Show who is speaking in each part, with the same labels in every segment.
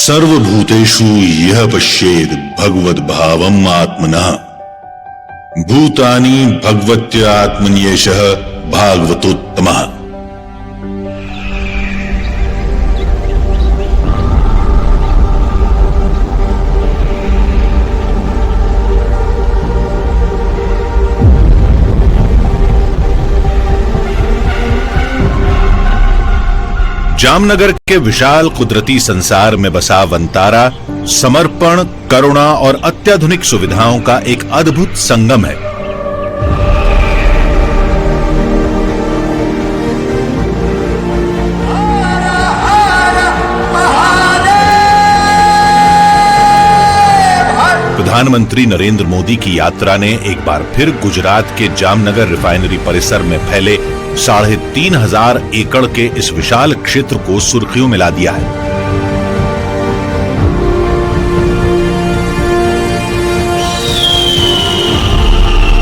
Speaker 1: सर्वभूतेषु यः पश्येद भगवद्भावम् आत्मनः भूतानि भगवत्यात्मन्येषः भागवतोत्तमः। जामनगर के विशाल कुदरती संसार में बसा वनतारा समर्पण, करुणा और अत्याधुनिक सुविधाओं का एक अद्भुत संगम है। प्रधानमंत्री नरेंद्र मोदी की यात्रा ने एक बार फिर गुजरात के जामनगर रिफाइनरी परिसर में फैले 3,500 एकड़ के इस विशाल क्षेत्र को सुर्खियों में ला दिया है।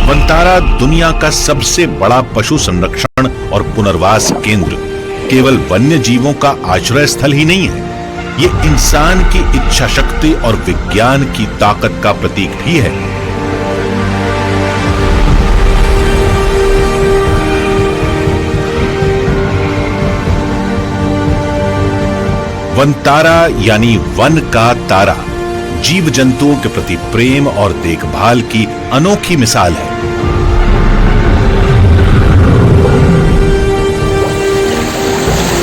Speaker 1: वनतारा दुनिया का सबसे बड़ा पशु संरक्षण और पुनर्वास केंद्र केवल वन्य जीवों का आश्रय स्थल ही नहीं है, ये इंसान की इच्छा शक्ति और विज्ञान की ताकत का प्रतीक भी है। वनतारा यानी वन का तारा जीव जंतुओं के प्रति प्रेम और देखभाल की अनोखी मिसाल है।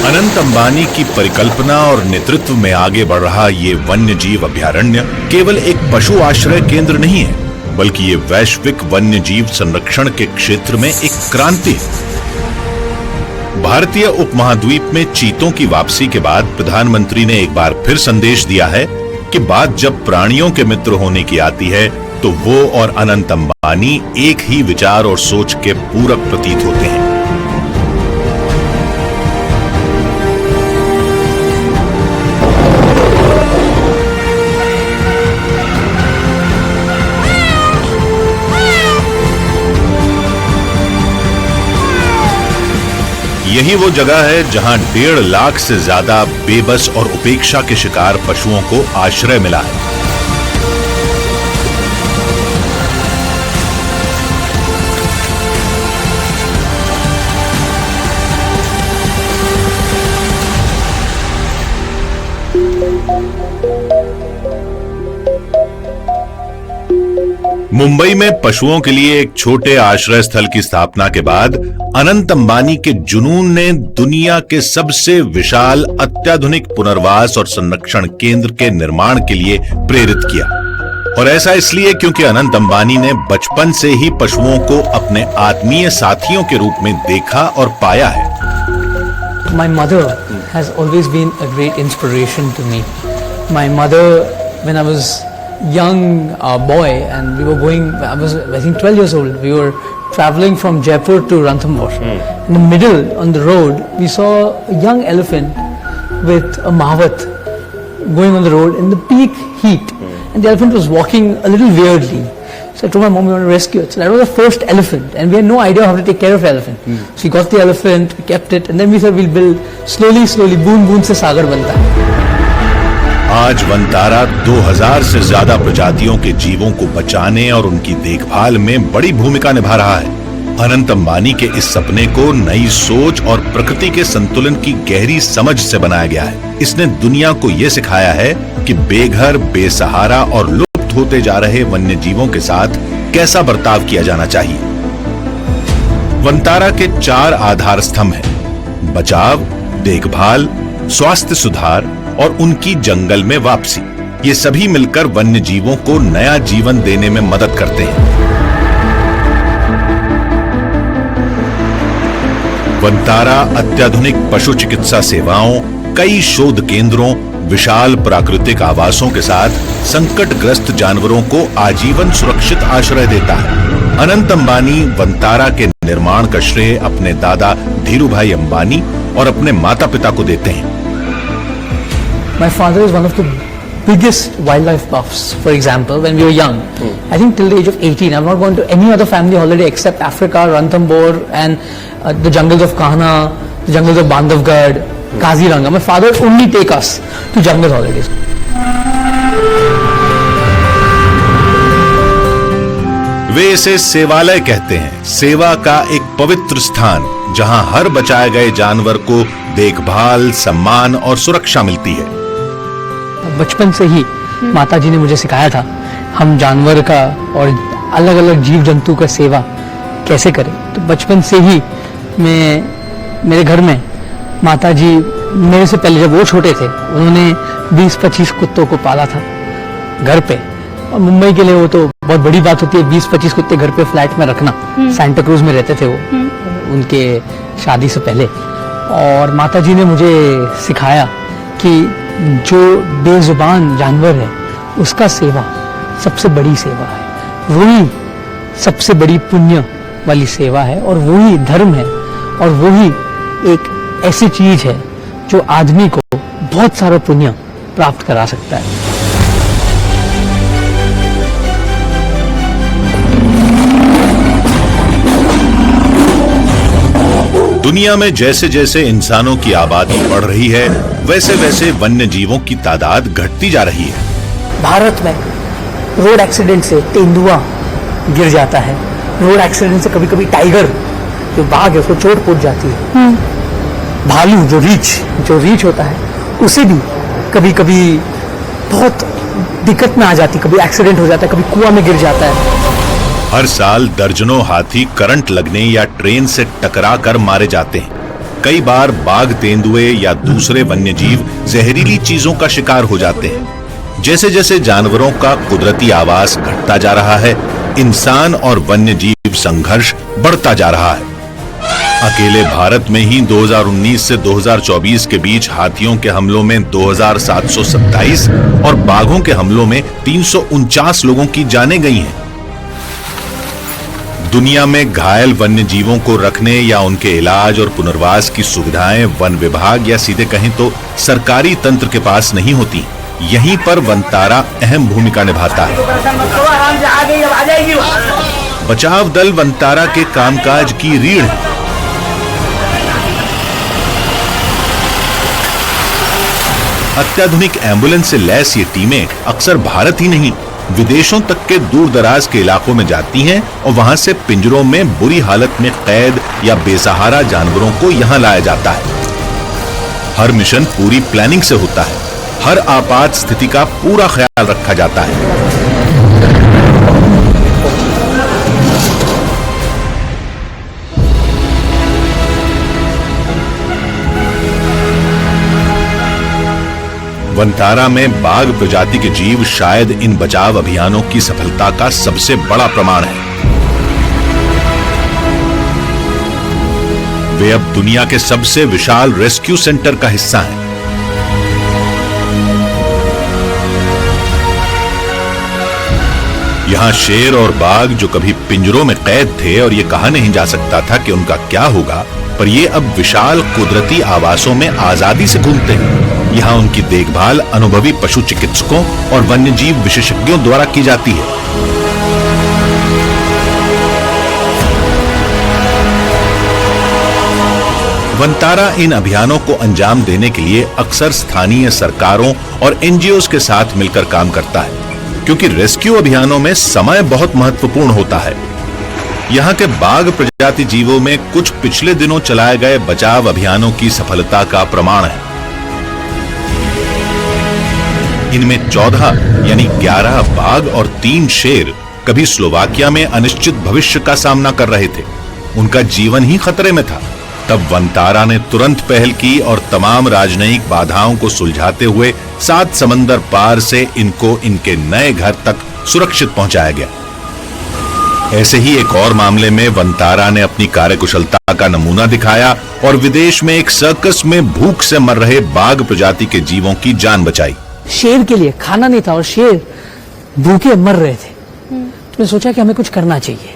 Speaker 1: अनंत अंबानी की परिकल्पना और नेतृत्व में आगे बढ़ रहा ये वन्य जीव अभयारण्य केवल एक पशु आश्रय केंद्र नहीं है, बल्कि ये वैश्विक वन्य जीव संरक्षण के क्षेत्र में एक क्रांति है। भारतीय उपमहाद्वीप में चीतों की वापसी के बाद प्रधानमंत्री ने एक बार फिर संदेश दिया है कि बात जब प्राणियों के मित्र होने की आती है तो वो और अनंत अंबानी एक ही विचार और सोच के पूरक प्रतीत होते हैं। यही वो जगह है जहां 1.5 लाख से ज्यादा बेबस और उपेक्षा के शिकार पशुओं को आश्रय मिला है। मुंबई में पशुओं के लिए एक छोटे आश्रय स्थल की स्थापना के बाद अनंत अंबानी के जुनून ने दुनिया के सबसे विशाल अत्याधुनिक पुनर्वास और संरक्षण केंद्र के निर्माण के लिए प्रेरित किया। और ऐसा इसलिए क्योंकि अनंत अंबानी ने बचपन से ही पशुओं को अपने आत्मीय साथियों के रूप में देखा और पाया है।
Speaker 2: My mother has always been a great inspiration to me. My mother, when I was young boy and we were going, I was I think 12 years old, we were traveling from Jaipur to Ranthambore. In the middle on the road we saw a young elephant with a mavat going on the road in the peak heat, and the elephant was walking a little weirdly. So I told my mom we want to rescue it. So that was the first elephant and we had no idea how to take care of the elephant. So we got the elephant, we kept it, and then we said we'll build slowly बूंद बूंद से सागर बनता है।
Speaker 1: आज वनतारा 2000 से ज्यादा प्रजातियों के जीवों को बचाने और उनकी देखभाल में बड़ी भूमिका निभा रहा है। अनंत अंबानी के इस सपने को नई सोच और प्रकृति के संतुलन की गहरी समझ से बनाया गया है। इसने दुनिया को यह सिखाया है कि बेघर, बेसहारा और लुप्त होते जा रहे वन्य जीवों के साथ कैसा बर्ताव किया जाना चाहिए। वनतारा के 4 आधार स्तंभ हैं: बचाव, देखभाल, स्वास्थ्य सुधार और उनकी जंगल में वापसी। ये सभी मिलकर वन्य जीवों को नया जीवन देने में मदद करते हैं। वनतारा अत्याधुनिक पशु चिकित्सा सेवाओं, कई शोध केंद्रों, विशाल प्राकृतिक आवासों के साथ संकटग्रस्त जानवरों को आजीवन सुरक्षित आश्रय देता है। अनंत अंबानी वनतारा के निर्माण का श्रेय अपने दादा धीरूभाई अंबानी और अपने माता पिता को देते हैं।
Speaker 2: My father is one of the biggest wildlife buffs. For example, when we were young, I think till the age of 18, I've not gone to any other family holiday except Africa, Ranthambore, and the jungles of Kahana, the jungles of Bandhavgarh, Kaziranga. My father would only take us to jungle holidays.
Speaker 1: वे इसे सेवालय कहते हैं, सेवा का एक पवित्र स्थान जहां हर बचाए गए जानवर को देखभाल, सम्मान और सुरक्षा मिलती है।
Speaker 2: बचपन से ही माताजी ने मुझे सिखाया था हम जानवर का और अलग अलग जीव जंतु का सेवा कैसे करें। तो बचपन से ही मेरे घर में माताजी मेरे से पहले जब वो छोटे थे उन्होंने 20-25 कुत्तों को पाला था घर पे। और मुंबई के लिए वो तो बहुत बड़ी बात होती है 20-25 कुत्ते घर पे फ्लैट में रखना। सैंटा क्रूज में रहते थे वो उनके शादी से पहले। और माताजी ने मुझे सिखाया कि जो बेजुबान जानवर है उसका सेवा सबसे बड़ी सेवा है, वही सबसे बड़ी पुण्य वाली सेवा है और वही धर्म है और वही एक ऐसी चीज है जो आदमी को बहुत सारा पुण्य प्राप्त करा सकता है।
Speaker 1: दुनिया में जैसे जैसे इंसानों की आबादी बढ़ रही है वैसे वैसे वन्य जीवों की तादाद घटती जा रही है।
Speaker 2: भारत में रोड एक्सीडेंट से तेंदुआ गिर जाता है, रोड एक्सीडेंट से कभी कभी टाइगर जो बाघ है उसको चोट पहुंच जाती है, भालू जो रीछ होता है उसे भी कभी कभी बहुत दिक्कत में आ जाती है, कभी एक्सीडेंट हो जाता है, कभी कुआं में गिर जाता है।
Speaker 1: हर साल दर्जनों हाथी करंट लगने या ट्रेन से टकरा कर मारे जाते हैं। कई बार बाघ, तेंदुए या दूसरे वन्यजीव जहरीली चीजों का शिकार हो जाते हैं। जैसे जैसे जानवरों का कुदरती आवास घटता जा रहा है, इंसान और वन्यजीव संघर्ष बढ़ता जा रहा है। अकेले भारत में ही 2019 से 2024 के बीच हाथियों के हमलों में 2727 और बाघों के हमलों में 349 लोगों की जानें गई हैं। दुनिया में घायल वन्य जीवों को रखने या उनके इलाज और पुनर्वास की सुविधाएं वन विभाग या सीधे कहें तो सरकारी तंत्र के पास नहीं होती। यहीं पर वनतारा अहम भूमिका निभाता है। बचाव दल वनतारा के कामकाज की रीढ़ है। अत्याधुनिक एम्बुलेंस से लैस ये टीमें अक्सर भारत ही नहीं विदेशों तक के दूर दराज के इलाकों में जाती हैं और वहां से पिंजरों में बुरी हालत में कैद या बेसहारा जानवरों को यहां लाया जाता है। हर मिशन पूरी प्लानिंग से होता है, हर आपात स्थिति का पूरा ख्याल रखा जाता है। वनतारा में बाघ प्रजाति के जीव शायद इन बचाव अभियानों की सफलता का सबसे बड़ा प्रमाण है। वे अब दुनिया के सबसे विशाल रेस्क्यू सेंटर का हिस्सा हैं। यहां शेर और बाघ जो कभी पिंजरों में कैद थे और ये कहा नहीं जा सकता था कि उनका क्या होगा, पर ये अब विशाल कुदरती आवासों में आजादी से घूमते हैं। यहाँ उनकी देखभाल अनुभवी पशु चिकित्सकों और वन्यजीव विशेषज्ञों द्वारा की जाती है। वनतारा इन अभियानों को अंजाम देने के लिए अक्सर स्थानीय सरकारों और एनजीओज के साथ मिलकर काम करता है, क्योंकि रेस्क्यू अभियानों में समय बहुत महत्वपूर्ण होता है। यहाँ के बाघ प्रजाति जीवों में कुछ पिछले दिनों चलाए गए बचाव अभियानों की सफलता का प्रमाण है। इनमें 14 यानी 11 बाघ और 3 शेर कभी स्लोवाकिया में अनिश्चित भविष्य का सामना कर रहे थे। उनका जीवन ही खतरे में था। तब वनतारा ने तुरंत पहल की और तमाम राजनयिक बाधाओं को सुलझाते हुए 7 समंदर पार से इनको इनके नए घर तक सुरक्षित पहुंचाया गया। ऐसे ही एक और मामले में वनतारा ने अपनी कार्यकुशलता का नमूना दिखाया और विदेश में एक सर्कस में भूख से मर रहे बाघ प्रजाति के जीवों की जान बचाई।
Speaker 2: शेर के लिए खाना नहीं था और शेर भूखे मर रहे थे। तो मैं सोचा कि हमें कुछ करना चाहिए।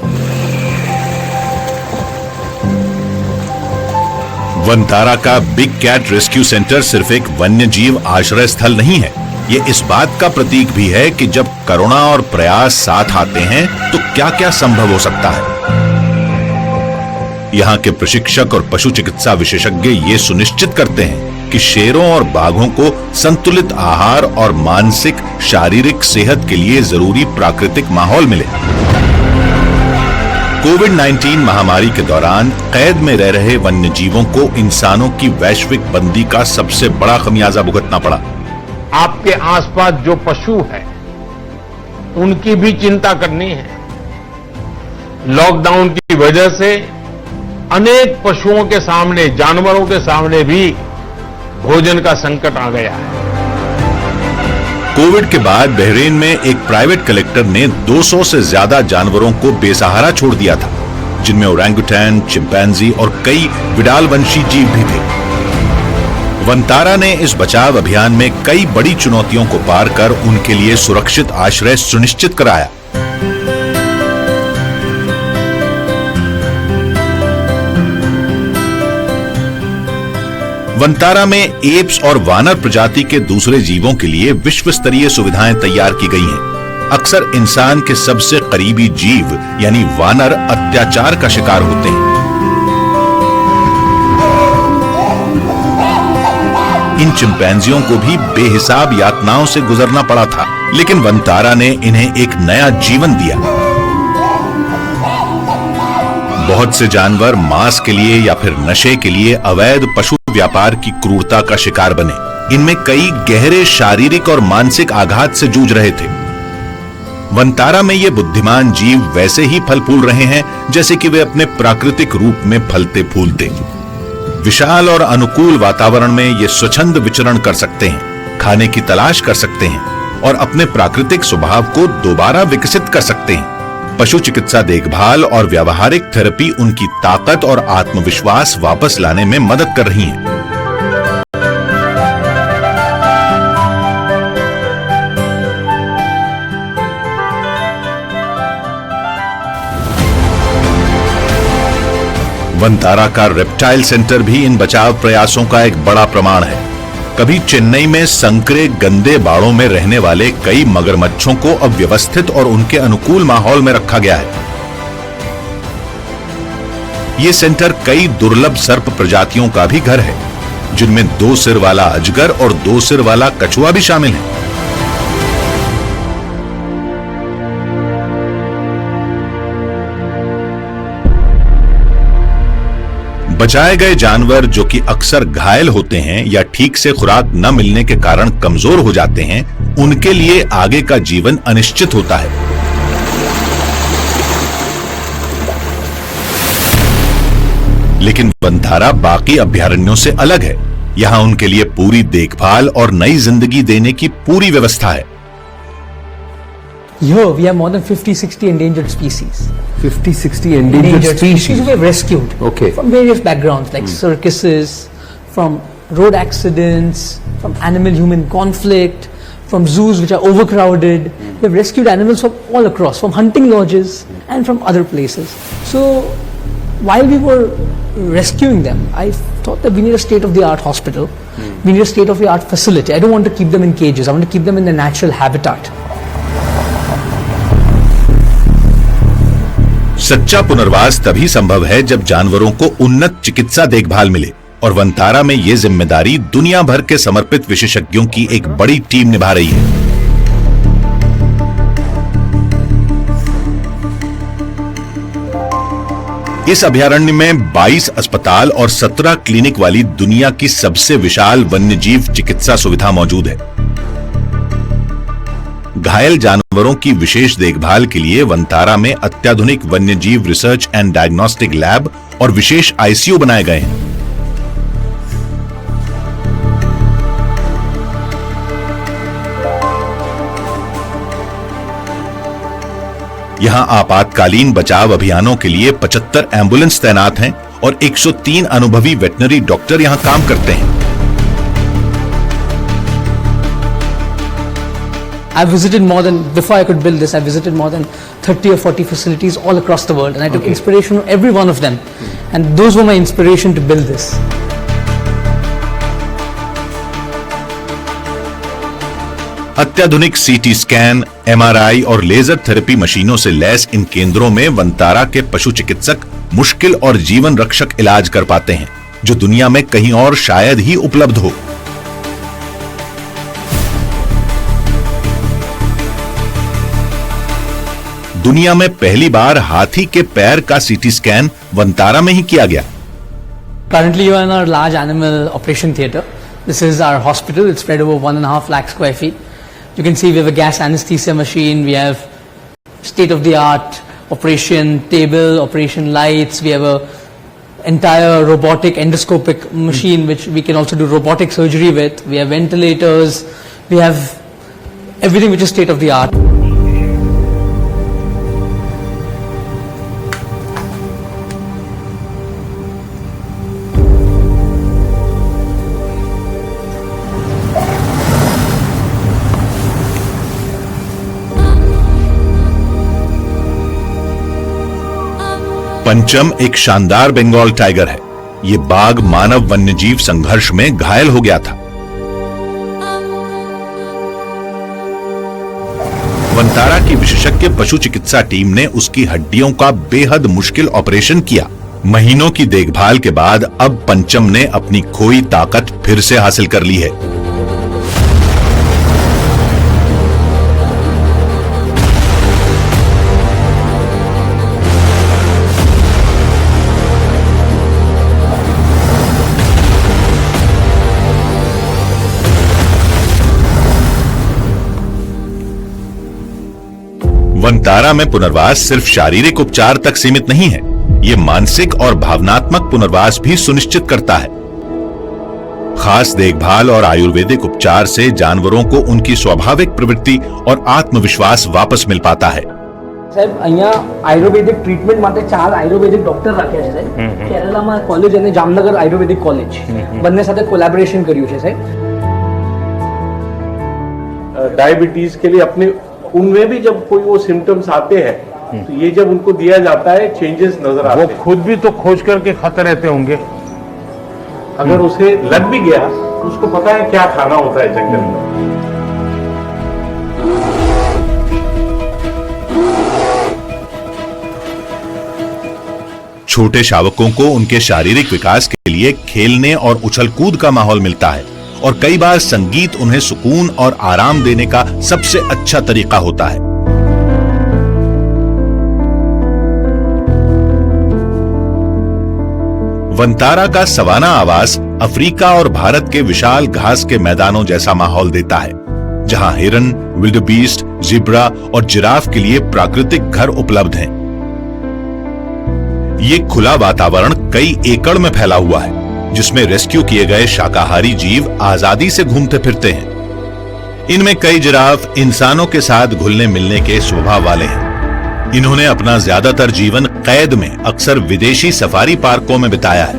Speaker 1: वनतारा का बिग कैट रेस्क्यू सेंटर सिर्फ एक वन्य जीव आश्रय स्थल नहीं है, ये इस बात का प्रतीक भी है कि जब करुणा और प्रयास साथ आते हैं तो क्या क्या संभव हो सकता है। यहाँ के प्रशिक्षक और पशु चिकित्सा विशेषज्ञ ये सुनिश्चित करते हैं कि शेरों और बाघों को संतुलित आहार और मानसिक शारीरिक सेहत के लिए जरूरी प्राकृतिक माहौल मिले। कोविड-19 महामारी के दौरान कैद में रह रहे वन्य जीवों को इंसानों की वैश्विक बंदी का सबसे बड़ा खमियाजा भुगतना पड़ा।
Speaker 3: आपके आसपास जो पशु है उनकी भी चिंता करनी है। लॉकडाउन की वजह से अनेक पशुओं के सामने, जानवरों के सामने भी भोजन का संकट आ गया है।
Speaker 1: कोविड के बाद बहरीन में एक प्राइवेट कलेक्टर ने 200 से ज्यादा जानवरों को बेसहारा छोड़ दिया था, जिनमें ओरंगुटैन, चिंपैंजी और कई विडाल वंशी जीव भी थे। वंतारा ने इस बचाव अभियान में कई बड़ी चुनौतियों को पार कर उनके लिए सुरक्षित आश्रय सुनिश्चित कराया। वंतारा में एप्स और वानर प्रजाति के दूसरे जीवों के लिए विश्व स्तरीय सुविधाएं तैयार की गई हैं। अक्सर इंसान के सबसे करीबी जीव यानी वानर अत्याचार का शिकार होते हैं। इन चिंपैंजियों को भी बेहिसाब यातनाओं से गुजरना पड़ा था, लेकिन वंतारा ने इन्हें एक नया जीवन दिया। बहुत से जानवर मांस के लिए या फिर नशे के लिए अवैध पशु व्यापार की क्रूरता का शिकार बने। इनमें कई गहरे शारीरिक और मानसिक आघात से जूझ रहे थे। वंतारा में ये बुद्धिमान जीव वैसे ही फल फूल रहे हैं जैसे कि वे अपने प्राकृतिक रूप में फलते फूलते। विशाल और अनुकूल वातावरण में ये स्वच्छंद विचरण कर सकते हैं, खाने की तलाश कर सकते हैं और अपने प्राकृतिक स्वभाव को दोबारा विकसित कर सकते हैं। पशु चिकित्सा देखभाल और व्यावहारिक थेरेपी उनकी ताकत और आत्मविश्वास वापस लाने में मदद कर रही हैं। वंतारा का रेप्टाइल सेंटर भी इन बचाव प्रयासों का एक बड़ा प्रमाण है। कभी चेन्नई में संकरे गंदे बाड़ों में रहने वाले कई मगरमच्छों को अब व्यवस्थित और उनके अनुकूल माहौल में रखा गया है। ये सेंटर कई दुर्लभ सर्प प्रजातियों का भी घर है, जिनमें 2 सिर वाला अजगर और 2 सिर वाला कछुआ भी शामिल है। बचाए गए जानवर जो कि अक्सर घायल होते हैं या ठीक से खुराक न मिलने के कारण कमजोर हो जाते हैं, उनके लिए आगे का जीवन अनिश्चित होता है। लेकिन वंतारा बाकी अभयारण्यों से अलग है। यहां उनके लिए पूरी देखभाल और नई जिंदगी देने की पूरी व्यवस्था है।
Speaker 2: Here we have more than 50-60 endangered species.
Speaker 4: 50-60 endangered species.
Speaker 2: We have rescued from various backgrounds like circuses, from road accidents, from animal-human conflict, from zoos which are overcrowded. We have rescued animals from all across, from hunting lodges and from other places. So while we were rescuing them, I thought that we need a state-of-the-art hospital. We need a state-of-the-art facility. I don't want to keep them in cages. I want to keep them in their natural habitat.
Speaker 1: सच्चा पुनर्वास तभी संभव है जब जानवरों को उन्नत चिकित्सा देखभाल मिले, और वंतारा में ये जिम्मेदारी दुनिया भर के समर्पित विशेषज्ञों की एक बड़ी टीम निभा रही है। इस अभयारण्य में 22 अस्पताल और 17 क्लिनिक वाली दुनिया की सबसे विशाल वन्यजीव चिकित्सा सुविधा मौजूद है। घायल जानवरों की विशेष देखभाल के लिए वंतारा में अत्याधुनिक वन्यजीव रिसर्च एंड डायग्नोस्टिक लैब और विशेष आईसीयू बनाए गए हैं। यहां आपातकालीन बचाव अभियानों के लिए 75 एम्बुलेंस तैनात हैं और 103 अनुभवी वेटनरी डॉक्टर यहां काम करते हैं।
Speaker 2: I visited more than, before I could build this, I visited more than 30 or 40 facilities all across the world, and I took inspiration from every one of them, and those were my inspiration to build this.
Speaker 1: अत्याधुनिक CT scan, MRI और laser therapy मशीनों से lace इन केंद्रों में वंतारा के पशु चिकित्सक मुश्किल और जीवन रक्षक इलाज कर पाते हैं, जो दुनिया में कहीं और शायद ही उपलब्ध हो। दुनिया में पहली बार हाथी के पैर का सीटी स्कैन वंतारा में ही किया गया।
Speaker 2: Currently, you are in our large animal operation theatre. This is our hospital. It's spread over 1.5 lakh square feet. You can see we have a gas anesthesia machine. We have state-of-the-art operation table, operation lights. We have a entire robotic endoscopic machine which we can also do robotic surgery with. We have ventilators. We have everything which is state-of-the-art.
Speaker 1: पंचम एक शानदार Bengal tiger है। ये बाघ मानव वन्यजीव संघर्ष में घायल हो गया था। वंतारा की विशेषज्ञ पशु चिकित्सा टीम ने उसकी हड्डियों का बेहद मुश्किल ऑपरेशन किया। महीनों की देखभाल के बाद अब पंचम ने अपनी खोई ताकत फिर से हासिल कर ली है। वंतारा में पुनर्वास सिर्फ शारीरिक उपचार तक सीमित नहीं है, ये मानसिक और भावनात्मक पुनर्वास भी सुनिश्चित करता है। खास देखभाल और आयुर्वेदिक उपचार से जानवरों को उनकी स्वाभाविक प्रवृत्ति और आत्मविश्वास वापस मिल पाता है।
Speaker 2: સાહેબ અહીંયા આયુર્વેદિક ટ્રીટમેન્ટ માટે 4 આયુર્વેદિક ડોક્ટર રાખ્યા છે સાહેબ। કેરલામાં કોલેજ અને જામનગર આયુર્વેદિક કોલેજ બંને સાથે કોલેબોરેશન કર્યું છે સાહેબ।
Speaker 5: डायबिटीज के लिए अपने उनमें भी जब कोई वो सिम्टम्स आते हैं तो ये जब उनको दिया जाता है चेंजेस नजर आते हैं।
Speaker 3: वो खुद भी तो खोज करके खाते रहते होंगे।
Speaker 5: अगर उसे लग भी गया तो उसको पता है क्या खाना होता है जंगल में।
Speaker 1: छोटे शावकों को उनके शारीरिक विकास के लिए खेलने और उछल कूद का माहौल मिलता है और कई बार संगीत उन्हें सुकून और आराम देने का सबसे अच्छा तरीका होता है। वंतारा का सवाना आवास अफ्रीका और भारत के विशाल घास के मैदानों जैसा माहौल देता है, जहां हिरन, विल्डबीस्ट, जिब्रा और जिराफ के लिए प्राकृतिक घर उपलब्ध हैं। ये खुला वातावरण कई एकड़ में फैला हुआ है, जिसमें रेस्क्यू किए गए शाकाहारी जीव आजादी से घूमते फिरते हैं। इनमें कई जिराफ इंसानों के साथ घुलने मिलने के स्वभाव वाले हैं। इन्होंने अपना ज्यादातर जीवन कैद में अक्सर विदेशी सफारी पार्कों में बिताया है।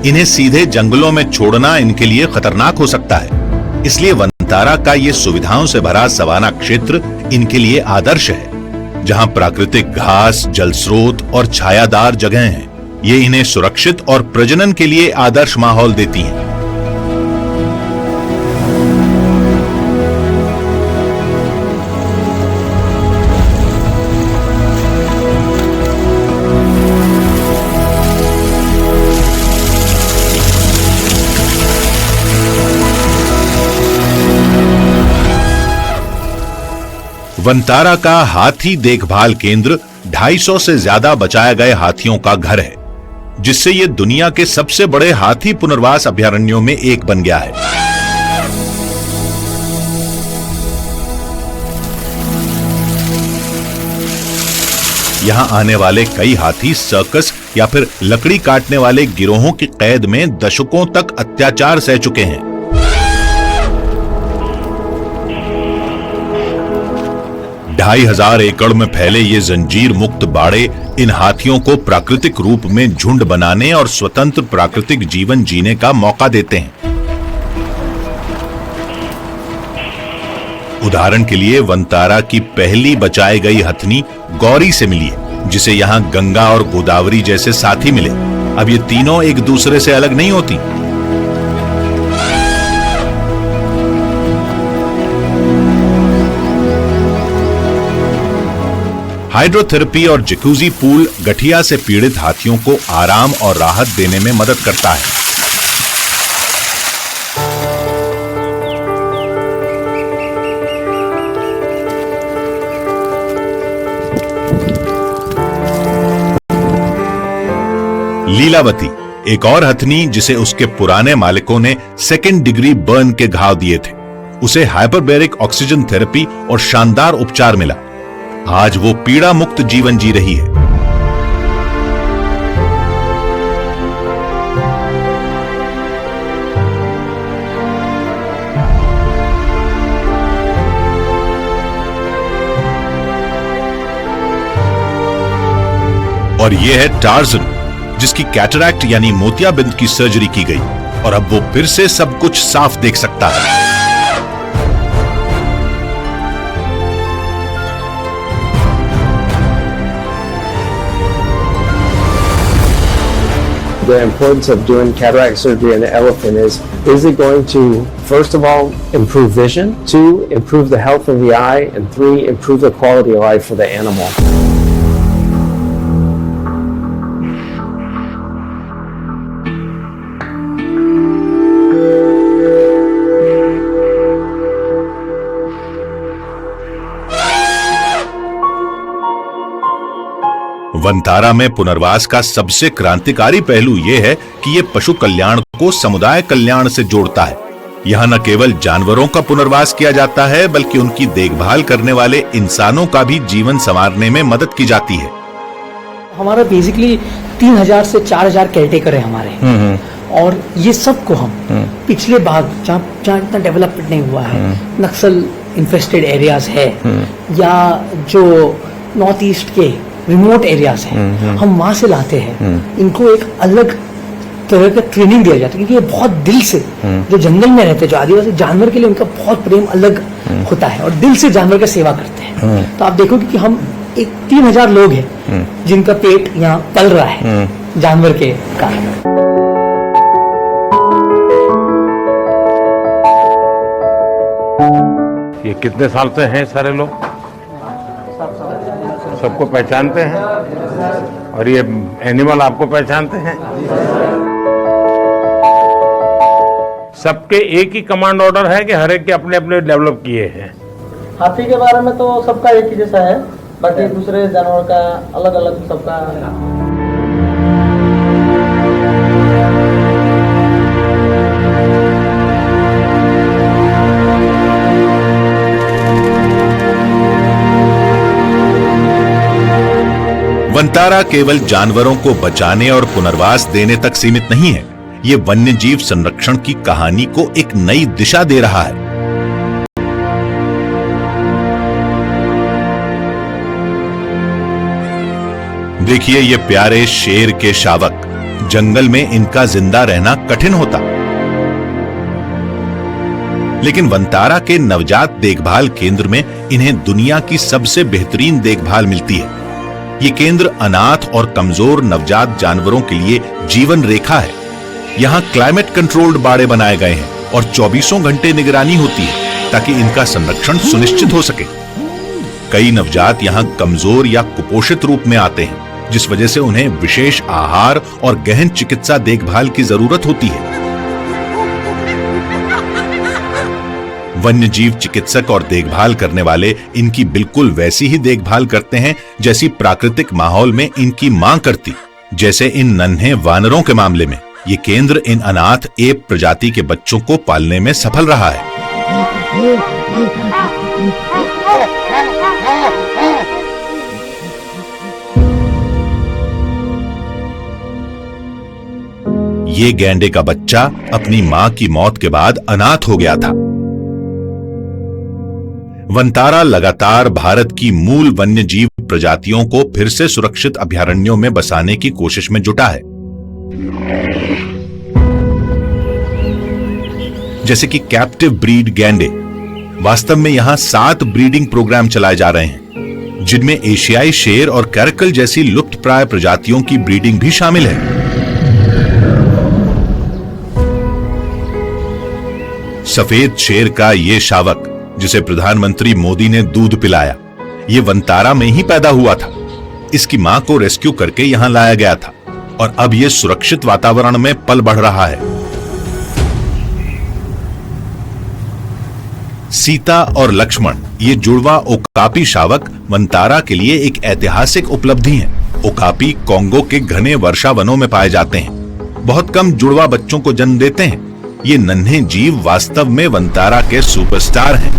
Speaker 1: इन्हें सीधे जंगलों में छोड़ना इनके लिए खतरनाक हो सकता है, इसलिए वंतारा का ये सुविधाओं से भरा सवाना क्षेत्र इनके लिए आदर्श है, जहां प्राकृतिक घास, जल स्रोत और छायादार जगह हैं। ये इन्हें सुरक्षित और प्रजनन के लिए आदर्श माहौल देती हैं। वंतारा का हाथी देखभाल केंद्र 250 से ज्यादा बचाए गए हाथियों का घर है, जिससे ये दुनिया के सबसे बड़े हाथी पुनर्वास अभयारण्यों में एक बन गया है। यहां आने वाले कई हाथी सर्कस या फिर लकड़ी काटने वाले गिरोहों की कैद में दशकों तक अत्याचार सह चुके हैं। ढाई हजार एकड़ में फैले ये जंजीर मुक्त बाड़े इन हाथियों को प्राकृतिक रूप में झुंड बनाने और स्वतंत्र प्राकृतिक जीवन जीने का मौका देते हैं। उदाहरण के लिए वंतारा की पहली बचाई गई हथनी गौरी से मिली है, जिसे यहां गंगा और गोदावरी जैसे साथी मिले। अब ये तीनों एक दूसरे से अलग नहीं होती। हाइड्रोथेरेपी और जकूजी पूल गठिया से पीड़ित हाथियों को आराम और राहत देने में मदद करता है। लीलावती, एक और हथनी जिसे उसके पुराने मालिकों ने 2nd डिग्री बर्न के घाव दिए थे, उसे हाइपरबैरिक ऑक्सीजन थेरेपी और शानदार उपचार मिला। आज वो पीड़ा मुक्त जीवन जी रही है। और ये है टार्जन, जिसकी कैटरैक्ट यानी मोतियाबिंद की सर्जरी की गई और अब वो फिर से सब कुछ साफ देख सकता है।
Speaker 6: The importance of doing cataract surgery in an elephant is it going to, first of all, improve vision, 2, improve the health of the eye, and 3, improve the quality of life for the animal.
Speaker 1: Vantara में पुनर्वास का सबसे क्रांतिकारी पहलू यह है कि यह पशु कल्याण को समुदाय कल्याण से जोड़ता है। यहाँ न केवल जानवरों का पुनर्वास किया जाता है, बल्कि उनकी देखभाल करने वाले इंसानों का भी जीवन संवारने में मदद की जाती है।
Speaker 2: हमारा बेसिकली 3000 से 4000 केयरटेकर है हमारे, और ये सबको हम पिछले भाग जहाँ इतना डेवलपमेंट नहीं हुआ है, नक्सल इन्फेस्टेड एरियाज है या जो नॉर्थ ईस्ट के रिमोट एरियाज हैं, हम वहां से लाते हैं। इनको एक अलग तरह का ट्रेनिंग दिया जाता है, क्योंकि ये बहुत दिल से जो जंगल में रहते हैं, जो आदिवासी जानवर के लिए उनका बहुत प्रेम अलग होता है और दिल से जानवर का सेवा करते हैं। तो आप देखोगे कि हम एक 3000 लोग हैं जिनका पेट यहाँ पल रहा है जानवर के कारण।
Speaker 3: ये कितने साल से हैं सारे लोग? सबको पहचानते हैं और ये एनिमल आपको पहचानते हैं? सबके एक ही कमांड ऑर्डर है कि हर एक के अपने अपने डेवलप किए हैं?
Speaker 7: हाथी के बारे में तो सबका एक ही जैसा है, बाकी दूसरे जानवर का अलग अलग सबका।
Speaker 1: वनतारा केवल जानवरों को बचाने और पुनर्वास देने तक सीमित नहीं है, ये वन्य जीव संरक्षण की कहानी को एक नई दिशा दे रहा है। देखिए ये प्यारे शेर के शावक, जंगल में इनका जिंदा रहना कठिन होता, लेकिन वनतारा के नवजात देखभाल केंद्र में इन्हें दुनिया की सबसे बेहतरीन देखभाल मिलती है। ये केंद्र अनाथ और कमजोर नवजात जानवरों के लिए जीवन रेखा है। यहाँ क्लाइमेट कंट्रोल्ड बाड़े बनाए गए हैं और 24 घंटे निगरानी होती है ताकि इनका संरक्षण सुनिश्चित हो सके। कई नवजात यहाँ कमजोर या कुपोषित रूप में आते हैं, जिस वजह से उन्हें विशेष आहार और गहन चिकित्सा देखभाल की जरूरत होती है। वन्य जीव चिकित्सक और देखभाल करने वाले इनकी बिल्कुल वैसी ही देखभाल करते हैं जैसी प्राकृतिक माहौल में इनकी मां करती। जैसे इन नन्हे वानरों के मामले में ये केंद्र इन अनाथ एप प्रजाति के बच्चों को पालने में सफल रहा है। ये गैंडे का बच्चा अपनी मां की मौत के बाद अनाथ हो गया था। वनतारा लगातार भारत की मूल वन्य जीव प्रजातियों को फिर से सुरक्षित अभयारण्यों में बसाने की कोशिश में जुटा है। जैसे कि कैप्टिव ब्रीड गैंडे, वास्तव में यहां 7 ब्रीडिंग प्रोग्राम चलाए जा रहे हैं, जिनमें एशियाई शेर और कैरकल जैसी लुप्तप्राय प्रजातियों की ब्रीडिंग भी शामिल है। सफेद शेर का ये शावक, जिसे प्रधानमंत्री मोदी ने दूध पिलाया, ये वनतारा में ही पैदा हुआ था। इसकी मां को रेस्क्यू करके यहां लाया गया था और अब ये सुरक्षित वातावरण में पल बढ़ रहा है। सीता और लक्ष्मण, ये जुड़वा ओकापी शावक वंतारा के लिए एक ऐतिहासिक उपलब्धि है। ओकापी कोंगो के घने वर्षा वनों में पाए जाते हैं। बहुत कम जुड़वा बच्चों को जन्म देते हैं। ये नन्हे जीव वास्तव में वंतारा के सुपरस्टार हैं।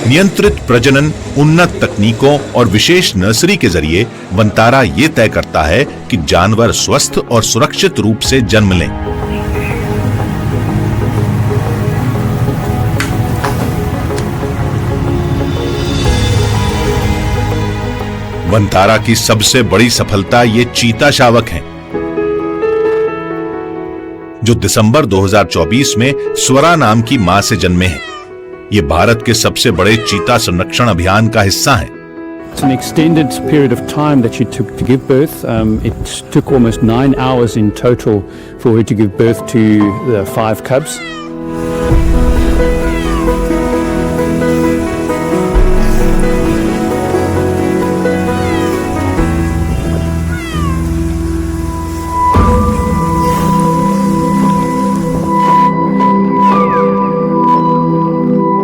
Speaker 1: नियंत्रित प्रजनन, उन्नत तकनीकों और विशेष नर्सरी के जरिए वंतारा ये तय करता है कि जानवर स्वस्थ और सुरक्षित रूप से जन्म लें। वंतारा की सबसे बड़ी सफलता ये चीता शावक हैं, जो दिसंबर 2024 में स्वरा नाम की मां से जन्मे हैं। ये भारत के सबसे बड़े चीता संरक्षण अभियान का हिस्सा हैं।
Speaker 8: It's an extended period of time that she took to give birth. It took almost 9 hours in total for her to give birth to the 5 cubs.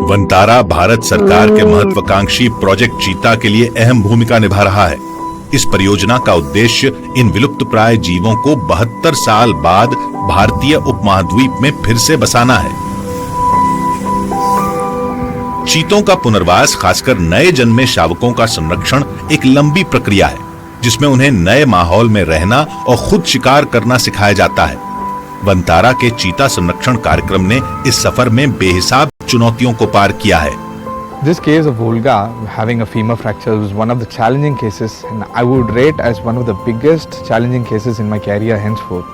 Speaker 1: Vantara Bharat सरकार के महत्वाकांक्षी प्रोजेक्ट चीता के लिए अहम भूमिका निभा रहा है। इस परियोजना का उद्देश्य इन विलुप्तप्राय जीवों को 72 साल बाद भारतीय उपमहाद्वीप में फिर से बसाना है। चीतों का पुनर्वास, खासकर नए जन्मे शावकों का संरक्षण, एक लंबी प्रक्रिया है जिसमें उन्हें नए माहौल में रहना और खुद शिकार करना सिखाया जाता है। वंतारा के चीता संरक्षण कार्यक्रम ने इस सफर में बेहिसाब चुनौतियों को पार किया है।
Speaker 9: This case of Volga having a femur fracture was one of the challenging cases, and I would rate as one of the biggest challenging cases in my career henceforth,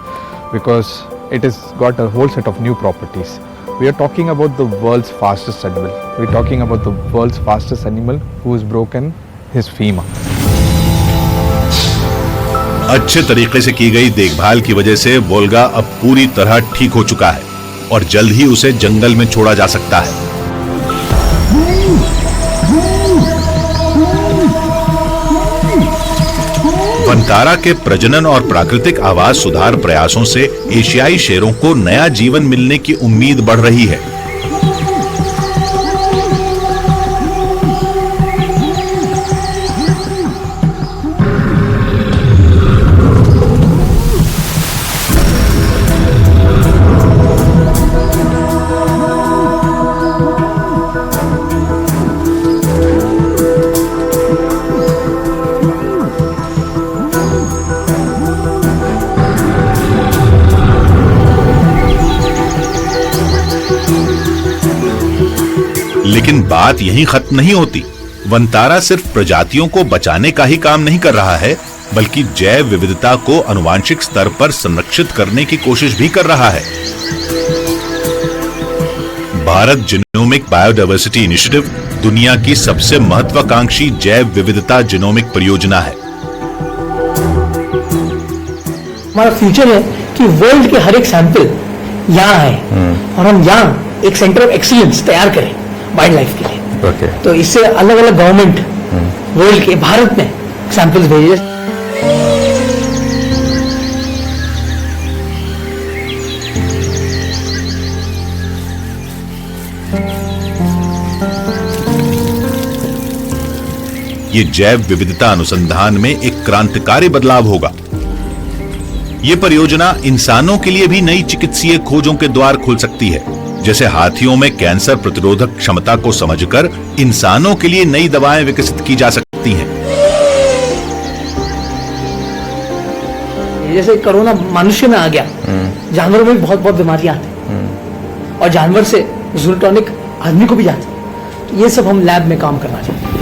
Speaker 9: because it has got a whole set of new properties. We are talking about the world's fastest animal. We are talking about the world's fastest animal who has broken his femur.
Speaker 1: अच्छे तरीके से की गई देखभाल की वजह से वोल्गा अब पूरी तरह ठीक हो चुका है और जल्द ही उसे जंगल में छोड़ा जा सकता है। वंतारा के प्रजनन और प्राकृतिक आवास सुधार प्रयासों से एशियाई शेरों को नया जीवन मिलने की उम्मीद बढ़ रही है। लेकिन बात यहीं खत्म नहीं होती। वंतारा सिर्फ प्रजातियों को बचाने का ही काम नहीं कर रहा है, बल्कि जैव विविधता को आनुवांशिक स्तर पर संरक्षित करने की कोशिश भी कर रहा है। भारत जीनोमिक बायोडायवर्सिटी इनिशिएटिव दुनिया की सबसे महत्वाकांक्षी जैव विविधता जीनोमिक परियोजना है।
Speaker 2: हमारा फ्यूचर है कि वर्ल्ड के हर एक सैंपल यहाँ है और हम यहाँ एक सेंटर ऑफ एक्सीलेंस तैयार करें वाइल्ड लाइफ के लिए। तो इससे अलग अलग गवर्नमेंट वर्ल्ड के भारत में सैंपल्स भेजे।
Speaker 1: ये जैव विविधता अनुसंधान में एक क्रांतिकारी बदलाव होगा। ये परियोजना इंसानों के लिए भी नई चिकित्सीय खोजों के द्वार खोल सकती है, जैसे हाथियों में कैंसर प्रतिरोधक क्षमता को समझकर इंसानों के लिए नई दवाएं विकसित की जा सकती हैं।
Speaker 2: जैसे कोरोना मनुष्य में आ गया, जानवरों में भी बहुत बहुत बीमारियां आती और जानवर से जूनोटॉनिक आदमी को भी जाती। तो ये सब हम लैब में काम करना चाहते हैं।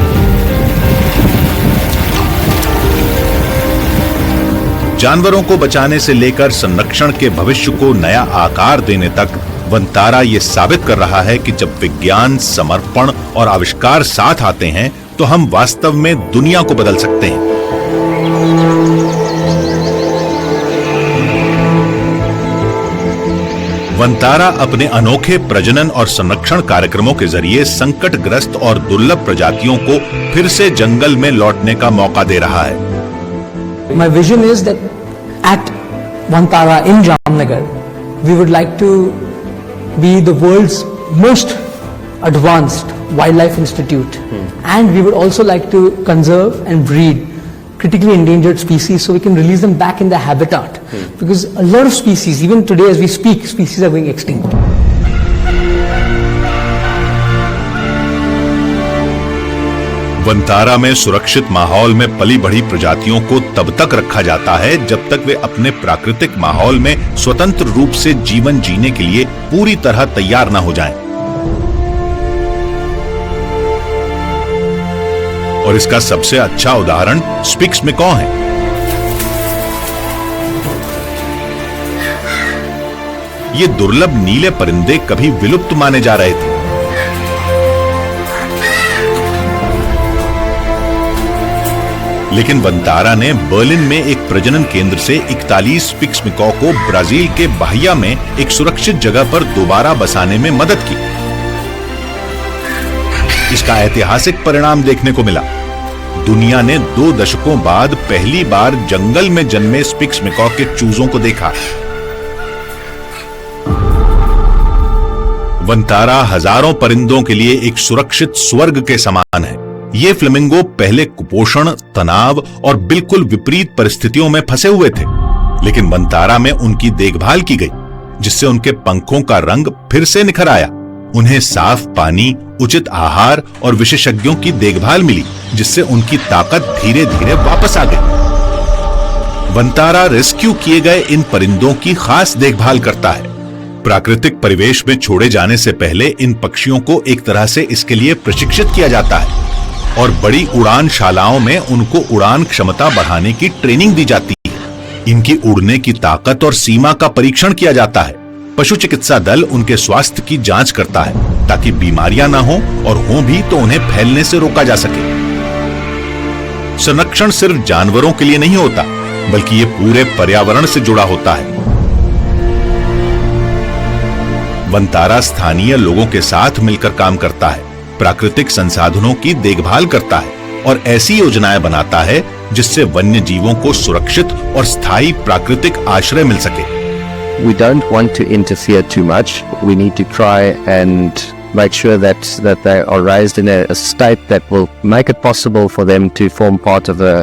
Speaker 1: जानवरों को बचाने से लेकर संरक्षण के भविष्य को नया आकार देने तक वंतारा ये साबित कर रहा है कि जब विज्ञान, समर्पण और आविष्कार साथ आते हैं तो हम वास्तव में दुनिया को बदल सकते हैं। वंतारा अपने अनोखे प्रजनन और संरक्षण कार्यक्रमों के जरिए संकटग्रस्त और दुर्लभ प्रजातियों को फिर से जंगल में लौटने का मौका दे रहा है।
Speaker 2: My vision is that at Vantara in Jamnagar, we would like to be the world's most advanced wildlife institute, and we would also like to conserve and breed critically endangered species so we can release them back in their habitat, because a lot of species, even today as we speak, species are going extinct.
Speaker 1: Vantara में सुरक्षित माहौल में पली बढ़ी प्रजातियों को तब तक रखा जाता है जब तक वे अपने प्राकृतिक माहौल में स्वतंत्र रूप से जीवन जीने के लिए पूरी तरह तैयार न हो जाएं। और इसका सबसे अच्छा उदाहरण स्पिक्स मैकॉ है। ये दुर्लभ नीले परिंदे कभी विलुप्त माने जा रहे थे, लेकिन वंतारा ने बर्लिन में एक प्रजनन केंद्र से 41 स्पिक्स मैकॉ को ब्राजील के बाहिया में एक सुरक्षित जगह पर दोबारा बसाने में मदद की। इसका ऐतिहासिक परिणाम देखने को मिला। दुनिया ने 2 दशकों बाद पहली बार जंगल में जन्मे स्पिक्स मैकॉ के चूजों को देखा। वंतारा हजारों परिंदों के लिए एक सुरक्षित स्वर्ग के समान है। ये फ्लेमिंगो पहले कुपोषण, तनाव और बिल्कुल विपरीत परिस्थितियों में फंसे हुए थे, लेकिन वंतारा में उनकी देखभाल की गई, जिससे उनके पंखों का रंग फिर से निखर आया। उन्हें साफ पानी, उचित आहार और विशेषज्ञों की देखभाल मिली, जिससे उनकी ताकत धीरे धीरे वापस आ गई। वंतारा रेस्क्यू किए गए इन परिंदों की खास देखभाल करता है। प्राकृतिक परिवेश में छोड़े जाने से पहले इन पक्षियों को एक तरह से इसके लिए प्रशिक्षित किया जाता है और बड़ी उड़ान शालाओं में उनको उड़ान क्षमता बढ़ाने की ट्रेनिंग दी जाती है। इनकी उड़ने की ताकत और सीमा का परीक्षण किया जाता है। पशु चिकित्सा दल उनके स्वास्थ्य की जांच करता है ताकि बीमारियां ना हो, और हों भी तो उन्हें फैलने से रोका जा सके। संरक्षण सिर्फ जानवरों के लिए नहीं होता, बल्कि ये पूरे पर्यावरण से जुड़ा होता है। वंतारा स्थानीय लोगों के साथ मिलकर काम करता है, प्राकृतिक संसाधनों की देखभाल करता है और ऐसी योजनाएं बनाता है जिससे वन्य जीवों को सुरक्षित और स्थायी प्राकृतिक आश्रय मिल सके।
Speaker 6: We don't want to interfere too much. We need to try and make sure that they are raised in a state that will make it possible for them to form part of a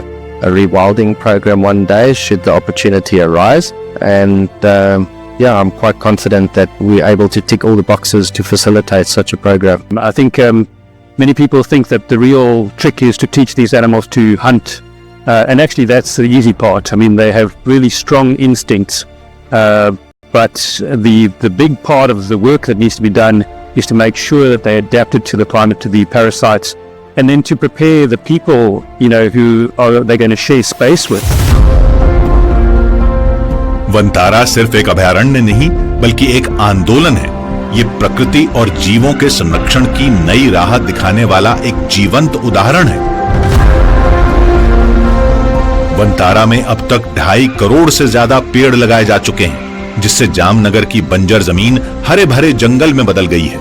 Speaker 6: rewilding program one day, should the opportunity arise. And I'm quite confident that we're able to tick all the boxes to facilitate such a program.
Speaker 8: I think many people think that the real trick is to teach these animals to hunt, and actually that's the easy part. I mean, they have really strong instincts, but the big part of the work that needs to be done is to make sure that they're adapted to the climate, to the parasites, and then to prepare the people, who are they're going to share space with.
Speaker 1: Vantara सिर्फ एक अभयारण्य नहीं, बल्कि एक आंदोलन है। ये प्रकृति और जीवों के संरक्षण की नई राह दिखाने वाला एक जीवंत उदाहरण है। वंतारा में अब तक 2.5 करोड़ से ज्यादा पेड़ लगाए जा चुके हैं, जिससे जामनगर की बंजर जमीन हरे भरे जंगल में बदल गई है।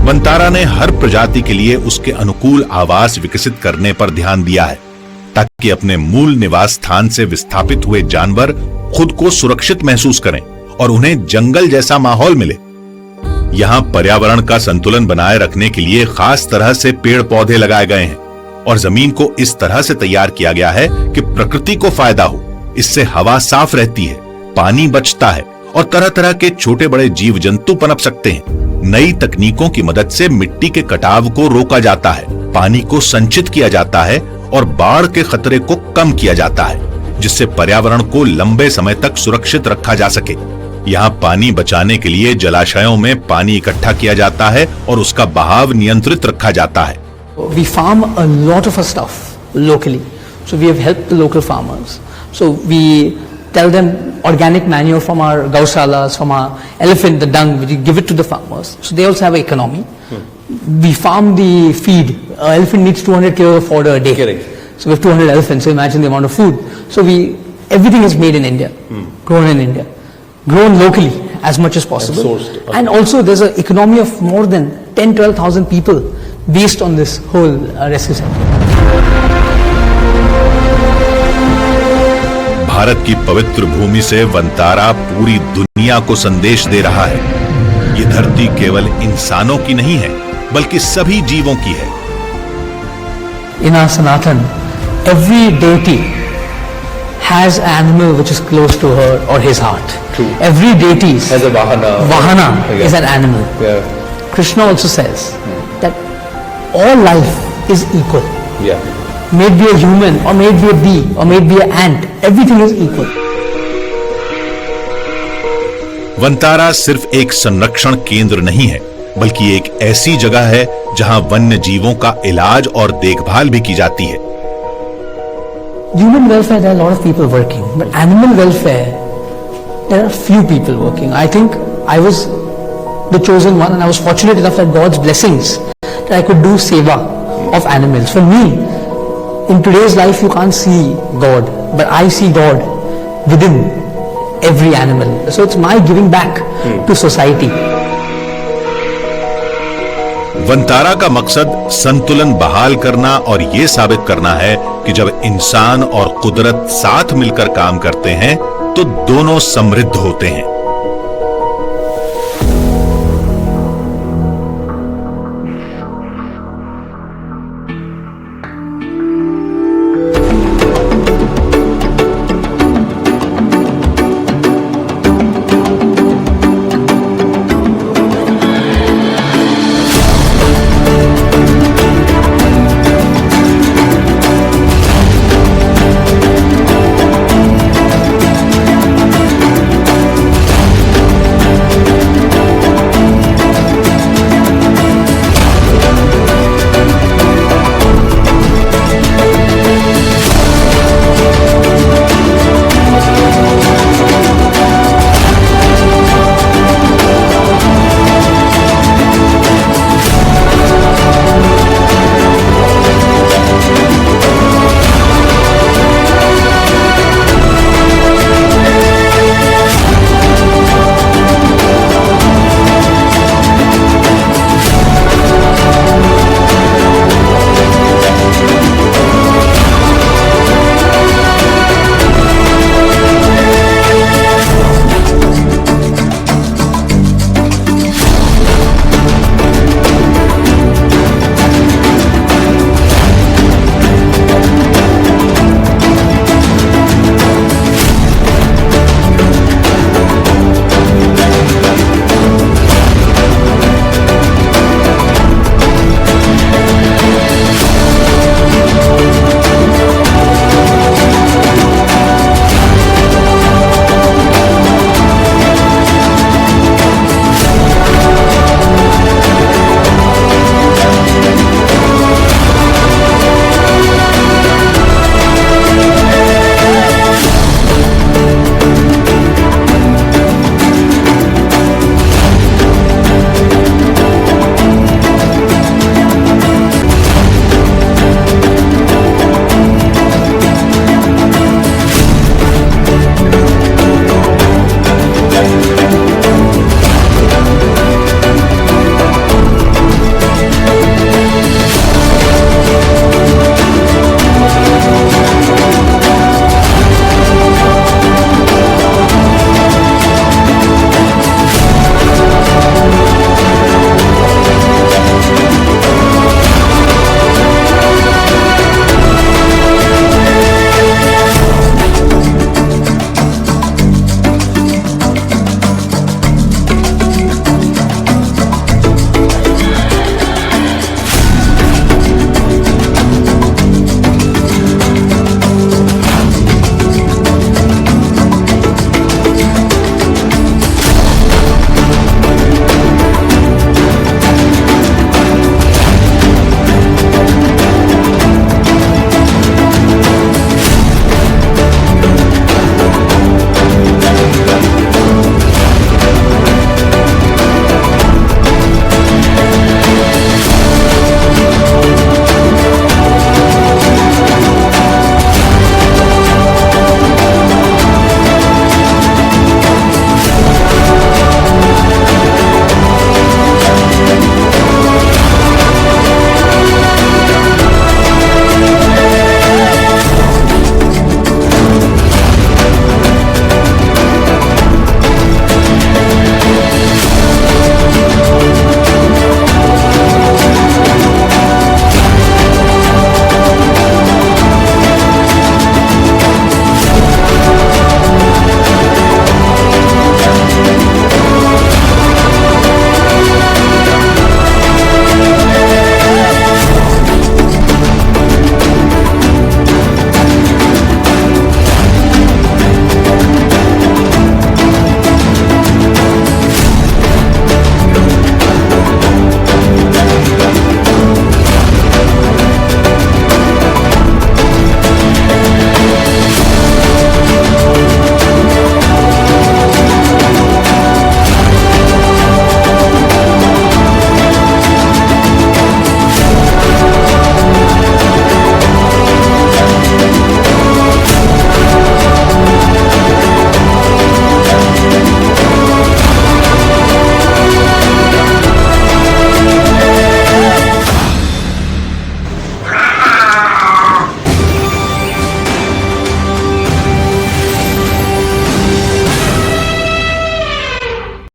Speaker 1: वंतारा ने हर प्रजाति के लिए उसके अनुकूल आवास विकसित करने पर ध्यान दिया है, ताकि अपने मूल निवास स्थान से विस्थापित हुए जानवर खुद को सुरक्षित महसूस करें और उन्हें जंगल जैसा माहौल मिले। यहाँ पर्यावरण का संतुलन बनाए रखने के लिए खास तरह से पेड़ पौधे लगाए गए हैं और जमीन को इस तरह से तैयार किया गया है कि प्रकृति को फायदा हो। इससे हवा साफ रहती है, पानी बचता है और तरह तरह के छोटे बड़े जीव जंतु पनप सकते हैं। नई तकनीकों की मदद से मिट्टी के कटाव को रोका जाता है, पानी को संचित किया जाता है और बाढ़ के खतरे को कम किया जाता है, जिससे पर्यावरण को लंबे समय तक सुरक्षित रखा जा सके। यहाँ पानी बचाने के लिए जलाशयों में पानी इकट्ठा किया जाता है और उसका बहाव नियंत्रित रखा जाता है।
Speaker 2: We farm a lot of our stuff locally, so we have helped the local farmers. So we tell them organic manure from our gaushalas, from our elephant, the dung, we give it to the farmers. So they also have an economy. We farm the feed. An elephant needs 200 kilos of fodder a day.
Speaker 4: Correct.
Speaker 2: So we have 200 elephants, so imagine the amount of food. So everything is made in India, grown in India, grown locally as much as possible.
Speaker 4: And sourced. Okay.
Speaker 2: And also there's an economy of more than 10-12,000 people based on this whole rescue center.
Speaker 1: Bharat की पवित्र भूमि से वंतारा पूरी दुनिया को संदेश दे रहा है। ये धरती केवल इंसानों की नहीं है, बल्कि सभी जीवों की है।
Speaker 2: In our Sanatan, every deity has an animal which is close to her or his heart.
Speaker 4: True.
Speaker 2: Every deity
Speaker 4: Has a Vahana.
Speaker 2: Vahana
Speaker 4: Yeah.
Speaker 2: is an animal.
Speaker 4: Yeah.
Speaker 2: Krishna also says that all life is equal.
Speaker 4: Yeah.
Speaker 2: May it be a human or may it be a bee or may it be an ant, everything is equal.
Speaker 1: Vantara सिर्फ एक संरक्षण केंद्र नहीं है, बल्कि एक ऐसी जगह है जहां वन्य जीवों का इलाज और देखभाल भी की जाती है।
Speaker 2: Human welfare, there are a lot of people working, but animal welfare, there are few people working. I think I was the chosen one, and I was fortunate enough that God's blessings that I could do seva of animals. For me, in today's life, you can't see God, but I see God within every animal. So it's my giving back to society.
Speaker 1: Vantara का मकसद संतुलन बहाल करना और ये साबित करना है कि जब इंसान और कुदरत साथ मिलकर काम करते हैं तो दोनों समृद्ध होते हैं।